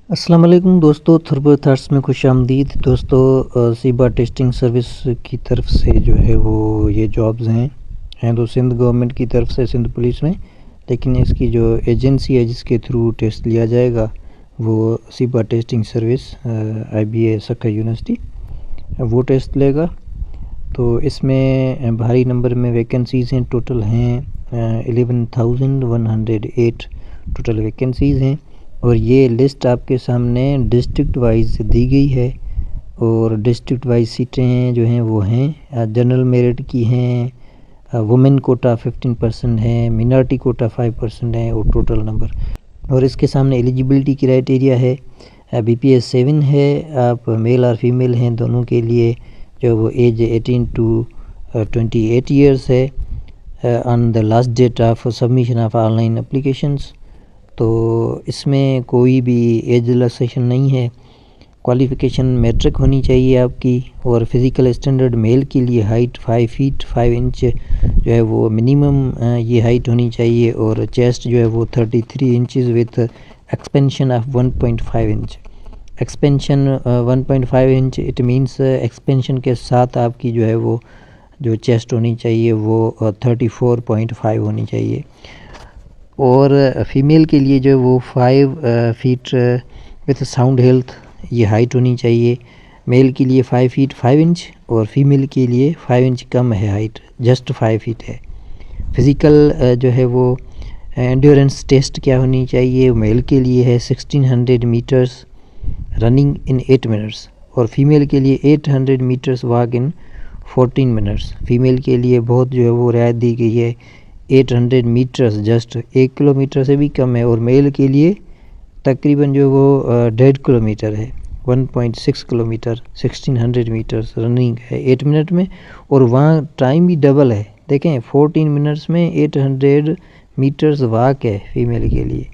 السلام علیکم دوستو، تھربو تھاٹس میں خوش آمدید دوستو۔ سیبا ٹیسٹنگ سروس کی طرف سے جو ہے وہ یہ جابز ہیں تو سندھ گورنمنٹ کی طرف سے، سندھ پولیس میں، لیکن اس کی جو ایجنسی ہے جس کے تھرو ٹیسٹ لیا جائے گا وہ سیبا ٹیسٹنگ سروس IBA سکھا یونیورسٹی وہ ٹیسٹ لے گا۔ تو اس میں بھاری نمبر میں ویکنسیز ہیں، ٹوٹل ہیں 11,108 ٹوٹل ویکنسیز ہیں، اور یہ لسٹ آپ کے سامنے ڈسٹرکٹ وائز دی گئی ہے، اور ڈسٹرکٹ وائز سیٹیں جو ہیں وہ ہیں جنرل میرٹ کی ہیں، وومن کوٹا 15% ہے، مینارٹی کوٹا 5% ہے، اور ٹوٹل نمبر، اور اس کے سامنے ایلیجیبلٹی کرائٹیریا ہے BPS 7 ہے، آپ میل اور فیمیل ہیں دونوں کے لیے، جو وہ ایج 18 to 28 ایئرس ہے on the last date of submission of online applications. تو اس میں کوئی بھی ایج ریلیکسیشن نہیں ہے، کوالیفیکیشن میٹرک ہونی چاہیے آپ کی، اور فزیکل اسٹینڈرڈ میل کے لیے ہائٹ 5 فیٹ 5 انچ جو ہے وہ منیمم یہ ہائٹ ہونی چاہیے، اور چیسٹ جو ہے وہ 33 inches with expansion of 1.5 inch. Expansion 1.5 inch it means expansion کے ساتھ آپ کی جو ہے وہ جو چیسٹ ہونی چاہیے وہ 34.5 ہونی چاہیے، اور فیمیل کے لیے جو وہ 5 فیٹ وتھ ساؤنڈ ہیلتھ یہ ہائٹ ہونی چاہیے۔ میل کے لیے 5 فیٹ 5 انچ، اور فیمیل کے لیے 5 انچ کم ہے ہائٹ، جسٹ 5 فیٹ ہے۔ فزیکل جو ہے وہ انڈیورنس ٹیسٹ کیا ہونی چاہیے، میل کے لیے ہے 1600 میٹرز رننگ ان 8 منٹس، اور فیمیل کے لیے 800 metres walk in 14 minutes. Female کے لیے بہت جو ہے وہ رعایت دی گئی ہے، 800 میٹرز جسٹ 1 کلومیٹر سے بھی کم ہے، اور میل کے لیے تقریباً جو وہ 1.5 کلومیٹر ہے، 1.6 کلومیٹر 1600 میٹرز رننگ ہے 8 منٹ میں، اور وہاں ٹائم بھی ڈبل ہے، دیکھیں 14 منٹس میں 800 میٹرز واک ہے فیمیل کے لیے،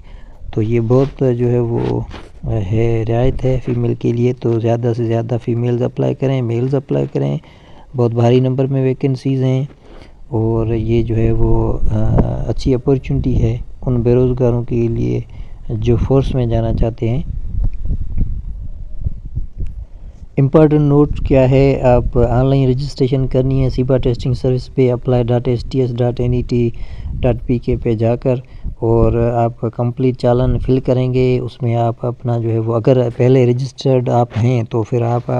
تو یہ بہت جو ہے وہ ہے رعایت ہے فیمیل کے لیے۔ تو زیادہ سے زیادہ فیمیلز اپلائی کریں، میلز اپلائی کریں، بہت بھاری نمبر میں ویکنسیز ہیں، اور یہ جو ہے وہ اچھی اپورچونٹی ہے ان بے روزگاروں کے لیے جو فورس میں جانا چاہتے ہیں۔ امپارٹنٹ نوٹ کیا ہے، آپ آن لائن رجسٹریشن کرنی ہے سیبا ٹیسٹنگ سروس پہ apply.sts.net.pk پہ جا کر، اور آپ کمپلیٹ چالان فل کریں گے، اس میں آپ اپنا جو ہے وہ اگر پہلے رجسٹرڈ آپ ہیں تو پھر آپ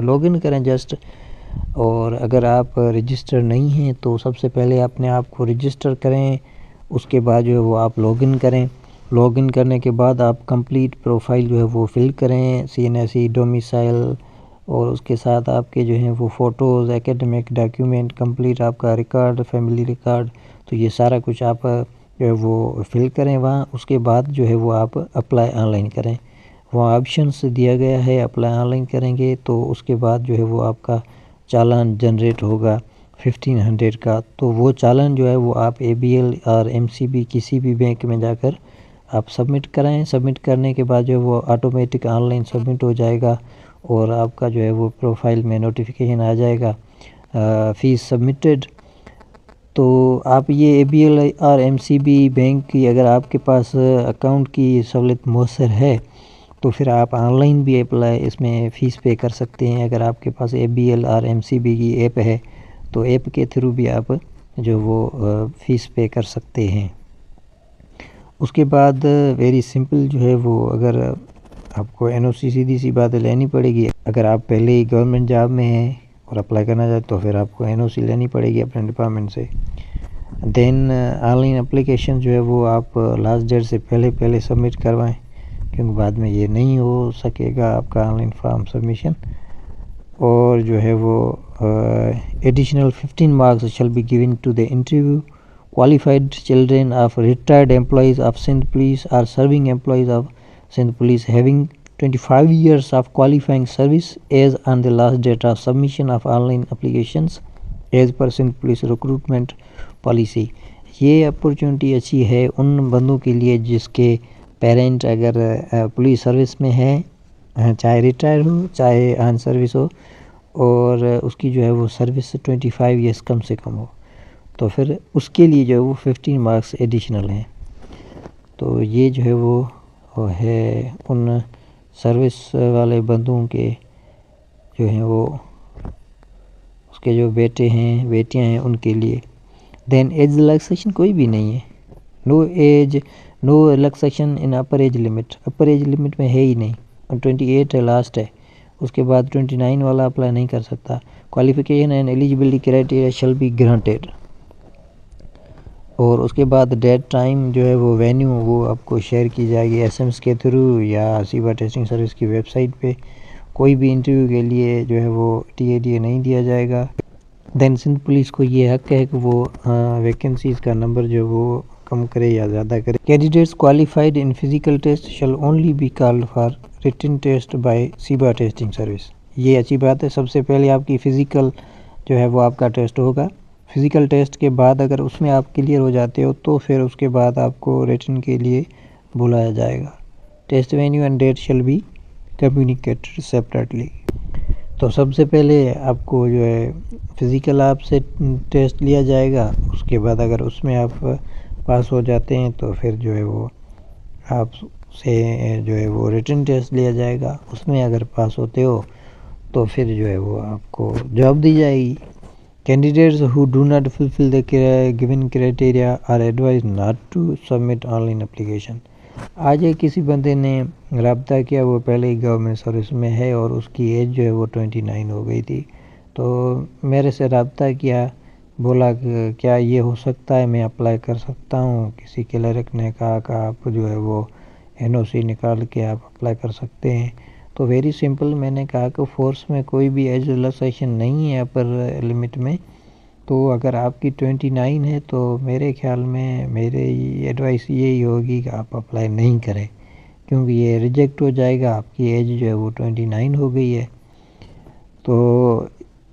لاگ ان کریں جسٹ، اور اگر آپ رجسٹر نہیں ہیں تو سب سے پہلے اپنے آپ کو رجسٹر کریں، اس کے بعد جو ہے وہ آپ لاگ ان کریں۔ لاگ ان کرنے کے بعد آپ کمپلیٹ پروفائل جو ہے وہ فل کریں، CNSE ڈومیسائل، اور اس کے ساتھ آپ کے جو ہیں وہ فوٹوز، ایکیڈمک ڈاکیومنٹ کمپلیٹ، آپ کا ریکارڈ، فیملی ریکارڈ، تو یہ سارا کچھ آپ جو ہے وہ فل کریں وہاں۔ اس کے بعد جو ہے وہ آپ اپلائی آن لائن کریں، وہاں آپشنس دیا گیا ہے، اپلائی آن لائن کریں گے تو اس کے بعد جو ہے وہ آپ کا چالان جنریٹ ہوگا 1500 کا، تو وہ چالان جو ہے وہ آپ ABL اور MCB کسی بھی بینک میں جا کر آپ سبمٹ کرائیں۔ سبمٹ کرنے کے بعد جو ہے وہ آٹومیٹک آن لائن سبمٹ ہو جائے گا، اور آپ کا جو ہے وہ پروفائل میں نوٹیفیکیشن آ جائے گا فیس سبمٹڈ۔ تو آپ یہ ABL اور MCB بینک کی اگر آپ کے پاس اکاؤنٹ کی سہولت میسر ہے تو پھر آپ آن لائن بھی اپلائی اس میں فیس پے کر سکتے ہیں۔ اگر آپ کے پاس ABL اور MCB کی ایپ ہے تو ایپ کے تھرو بھی آپ جو وہ فیس پے کر سکتے ہیں۔ اس کے بعد ویری سمپل جو ہے وہ اگر آپ کو NOC سیدھی سی بات لینی پڑے گی، اگر آپ پہلے ہی گورنمنٹ جاب میں ہیں اور اپلائی کرنا چاہتے تو پھر آپ کو NOC لینی پڑے گی اپنے ڈپارٹمنٹ سے۔ دین آن لائن اپلیکیشن جو ہے وہ آپ لاسٹ ڈیٹ سے پہلے سبمٹ کروائیں، کیونکہ بعد میں یہ نہیں ہو سکے گا آپ کا آن لائن فارم سبمیشن، اور جو ہے وہ additional 15 marks shall be given to the interview qualified children of retired employees of Sindh Police or serving employees of Sindh Police having 25 years of qualifying service as on the last date of submission of online applications as per Sindh Police recruitment policy۔ یہ opportunity اچھی ہے ان بندوں کے لیے جس کے parent اگر police service میں ہے، چاہے ریٹائر ہو چاہے آن سروس ہو، اور اس کی جو ہے وہ سروس 25 ایئرس کم سے کم ہو، تو پھر اس کے لیے جو ہے وہ 15 مارکس ایڈیشنل ہیں۔ تو یہ جو ہے وہ ہے ان سروس والے بندوں کے جو ہیں وہ اس کے جو بیٹے ہیں بیٹیاں ہیں ان کے لیے. دین ایج ریلیکسیشن کوئی بھی نہیں ہے. نو ریلیکسیشن ان اپر ایج لمٹ. اپر ایج لمٹ میں ہے ہی نہیں. 28 ہے لاسٹ ہے. اس کے بعد 29 والا اپلائی نہیں کر سکتا. کوالیفیکیشن اینڈ ایلیجبلٹی کرائٹیریا شل بی گرانٹیڈ. اور اس کے بعد ڈیٹ ٹائم جو ہے وہ وینیو وہ آپ کو شیئر کی جائے گی ایس ایم ایس کے تھرو یا سیبا ٹیسٹنگ سروس کی ویب سائٹ پہ. کوئی بھی انٹرویو کے لیے جو ہے وہ TADA نہیں دیا جائے گا. دین سندھ پولیس کو یہ حق ہے کہ وہ ویکنسیز کا نمبر جو وہ کم کرے یا زیادہ کرے. Candidates qualified in physical test shall only be called for written test by SIBA testing service. یہ اچھی بات ہے. سب سے پہلے آپ کی فزیکل جو ہے وہ آپ کا ٹیسٹ ہوگا. فزیکل ٹیسٹ کے بعد اگر اس میں آپ کلیئر ہو جاتے ہو تو پھر اس کے بعد آپ کو ریٹن کے لیے بلایا جائے گا. ٹیسٹ وینیو اینڈ ڈیٹ شل بی کمیونیکیٹڈ سیپریٹلی. تو سب سے پہلے آپ کو جو ہے فزیکل آپ سے ٹیسٹ لیا جائے گا. اس کے بعد اگر اس میں آپ پاس ہو جاتے ہیں تو پھر جو ہے وہ آپ سے جو ہے وہ ریٹن ٹیسٹ لیا جائے گا. اس میں اگر پاس ہوتے ہو تو پھر جو ہے وہ آپ کو جاب دی جائے گی. Candidates who do not fulfill the given criteria are advised not to submit online application. آج کسی بندے نے رابطہ کیا وہ پہلے ہی گورنمنٹ سروس میں ہے اور اس کی ایج جو ہے وہ 29 ہو گئی تھی. تو میرے سے رابطہ کیا, بولا کہ کیا یہ ہو سکتا ہے, میں اپلائی کر سکتا ہوں. کسی کلرک نے کہا کہ آپ جو ہے وہ NOC نکال کے آپ اپلائی کر سکتے ہیں. تو ویری سمپل, میں نے کہا کہ فورس میں کوئی بھی ایج ریلیکسیشن نہیں ہے اپر لمٹ میں. تو اگر آپ کی 29 ہے تو میرے خیال میں میرے ایڈوائس یہی ہوگی کہ آپ اپلائی نہیں کریں, کیونکہ یہ ریجیکٹ ہو جائے گا. آپ کی ایج جو ہے وہ 29 ہو گئی ہے. تو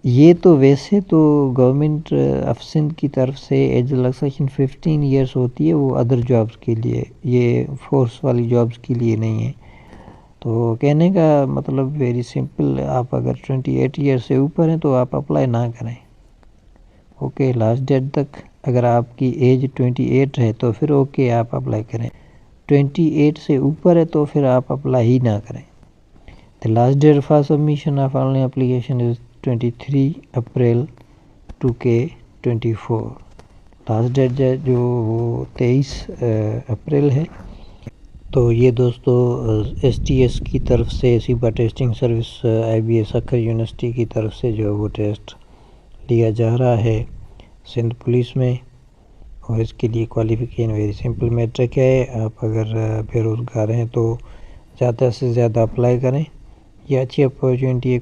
یہ تو ویسے تو گورنمنٹ آف سندھ کی طرف سے ایج ریلیکسیشن 15 ایئرس ہوتی ہے, وہ ادر جابس کے لیے, یہ فورس والی جابس کے لیے نہیں ہے. تو کہنے کا مطلب ویری سمپل, آپ اگر 28 ایئر سے اوپر ہیں تو آپ اپلائی نہ کریں. اوکے, لاسٹ ڈیٹ تک اگر آپ کی ایج 28 ہے تو پھر اوکے آپ اپلائی کریں. 28 سے اوپر ہے تو پھر آپ اپلائی ہی نہ کریں. The last date for submission of online application is 23 April 2024. Last date جو وہ 23 اپریل ہے. تو یہ دوستو STS کی طرف سے سیبا ٹیسٹنگ سروس IBS اکھر یونیورسٹی کی طرف سے جو وہ ٹیسٹ لیا جا رہا ہے سندھ پولیس میں. اور اس کے لیے کوالیفیکیشن ویری سمپل میٹرک ہے. آپ اگر بے روزگار ہیں تو زیادہ سے زیادہ اپلائی کریں. یہ اچھی اپارچونٹی ہے.